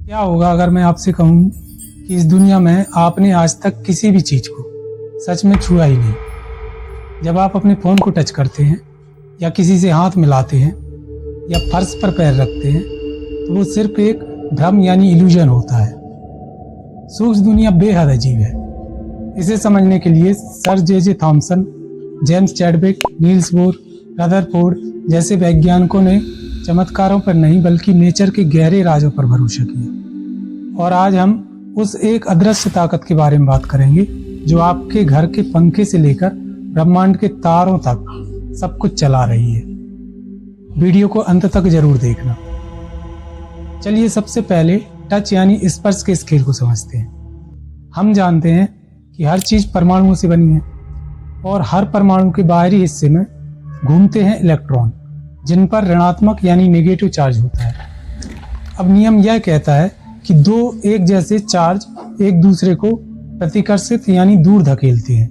क्या होगा अगर मैं आपसे कहूँ कि इस दुनिया में आपने आज तक किसी भी चीज़ को सच में छुआ ही नहीं। जब आप अपने फ़ोन को टच करते हैं या किसी से हाथ मिलाते हैं या फर्श पर पैर रखते हैं तो वो सिर्फ एक भ्रम यानी इल्यूजन होता है। सूक्ष्म दुनिया बेहद अजीब है। इसे समझने के लिए sir J Thomson, James Chadwick, Niels Bohr, Rutherford जैसे वैज्ञानिकों ने चमत्कारों पर नहीं बल्कि नेचर के गहरे राजों पर भरोसा किया। और आज हम उस एक अदृश्य ताकत के बारे में बात करेंगे जो आपके घर के पंखे से लेकर ब्रह्मांड के तारों तक सब कुछ चला रही है। वीडियो को अंत तक जरूर देखना। चलिए सबसे पहले टच यानी स्पर्श के इस खेल को समझते हैं। हम जानते हैं कि हर चीज परमाणुओं से बनी है और हर परमाणु के बाहरी हिस्से में घूमते हैं इलेक्ट्रॉन जिन पर ऋणात्मक यानी नेगेटिव चार्ज होता है। अब नियम यह कहता है कि दो एक जैसे चार्ज एक दूसरे को प्रतिकर्षित यानी दूर धकेलते हैं।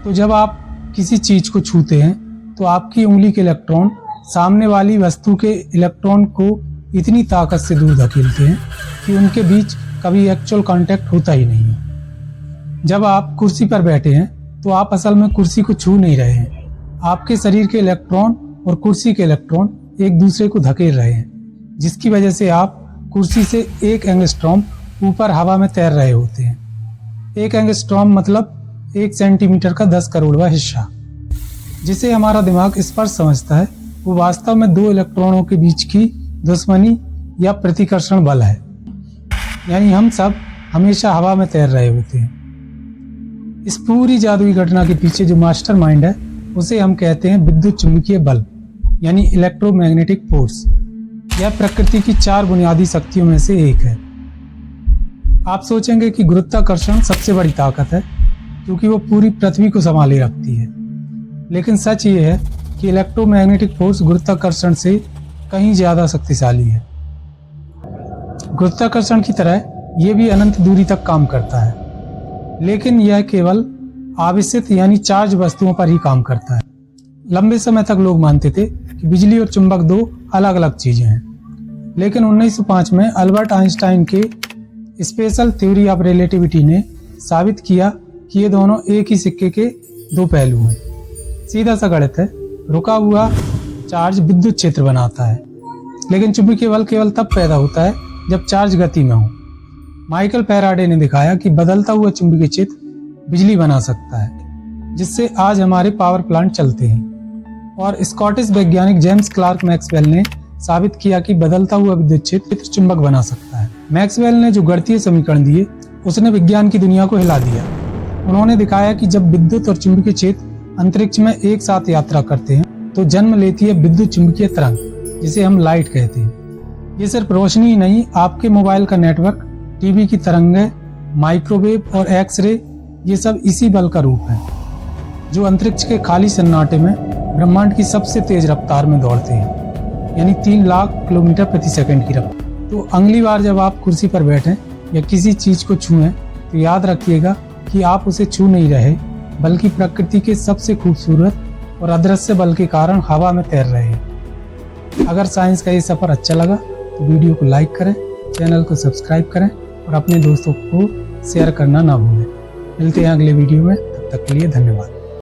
तो जब आप किसी चीज को छूते हैं तो आपकी उंगली के इलेक्ट्रॉन सामने वाली वस्तु के इलेक्ट्रॉन को इतनी ताकत से दूर धकेलते हैं कि उनके बीच कभी एक्चुअल कांटेक्ट होता ही नहीं है। जब आप कुर्सी पर बैठे हैं तो आप असल में कुर्सी को छू नहीं रहे हैं। आपके शरीर के इलेक्ट्रॉन और कुर्सी के इलेक्ट्रॉन एक दूसरे को धकेल रहे हैं, जिसकी वजह से आप कुर्सी से 1 एंगस्ट्रॉम ऊपर हवा में तैर रहे होते हैं। 1 एंगस्ट्रॉम मतलब 1 सेंटीमीटर का 10 करोड़वां हिस्सा। जिसे हमारा दिमाग स्पर्श समझता है वो वास्तव में 2 इलेक्ट्रॉनों के बीच की दुश्मनी या प्रतिकर्षण बल है। यानी हम सब हमेशा हवा में तैर रहे होते हैं। इस पूरी जादुई घटना के पीछे जो मास्टरमाइंड है उसे हम कहते हैं विद्युत चुंबकीय बल यानी इलेक्ट्रोमैग्नेटिक फोर्स। यह प्रकृति की 4 बुनियादी शक्तियों में से एक है। आप सोचेंगे कि गुरुत्वाकर्षण सबसे बड़ी ताकत है क्योंकि वो पूरी पृथ्वी को संभाले रखती है, लेकिन सच ये है कि इलेक्ट्रोमैग्नेटिक फोर्स गुरुत्वाकर्षण से कहीं ज्यादा शक्तिशाली है। गुरुत्वाकर्षण की तरह ये भी अनंत दूरी तक काम करता है, लेकिन यह केवल आवेशित यानी चार्ज वस्तुओं पर ही काम करता है। लंबे समय तक लोग मानते थे कि बिजली और चुंबक 2 अलग अलग चीजें हैं, लेकिन 1905 में अल्बर्ट आइंस्टाइन के स्पेशल थ्योरी ऑफ रिलेटिविटी ने साबित किया कि ये दोनों एक ही सिक्के के 2 पहलू हैं। सीधा सा गणित है, रुका हुआ चार्ज विद्युत क्षेत्र बनाता है, लेकिन चुंबकीय बल केवल तब पैदा होता है जब चार्ज गति में हो। माइकल फैराडे ने दिखाया कि बदलता हुआ चुंबकीय क्षेत्र बिजली बना सकता है, जिससे आज हमारे पावर प्लांट चलते हैं। और स्कॉटिश वैज्ञानिक जेम्स क्लार्क मैक्सवेल ने साबित किया कि बदलता हुआ विद्युत क्षेत्र चुंबक बना सकता है। मैक्सवेल ने जो गणितीय समीकरण दिए उसने विज्ञान की दुनिया को हिला दिया। उन्होंने दिखाया कि जब विद्युत और चुंबकीय क्षेत्र अंतरिक्ष में एक साथ यात्रा करते हैं तो जन्म लेती है विद्युत चुंबकीय तरंग, जिसे हम लाइट कहते हैं। ये सिर्फ रोशनी ही नहीं, आपके मोबाइल का नेटवर्क, टीवी की तरंगें, माइक्रोवेव और एक्सरे, ये सब इसी बल का रूप है जो अंतरिक्ष के खाली सन्नाटे में ब्रह्मांड की सबसे तेज रफ्तार में दौड़ते हैं, यानी 3 लाख किलोमीटर प्रति सेकंड की रफ्तार। तो अगली बार जब आप कुर्सी पर बैठें या किसी चीज को छुएं तो याद रखिएगा कि आप उसे छू नहीं रहे, बल्कि प्रकृति के सबसे खूबसूरत और अदृश्य बल के कारण हवा में तैर रहे हैं। अगर साइंस का ये सफर अच्छा लगा तो वीडियो को लाइक करें, चैनल को सब्सक्राइब करें और अपने दोस्तों को शेयर करना ना भूलें। मिलते हैं अगले वीडियो में, तब तक के लिए धन्यवाद।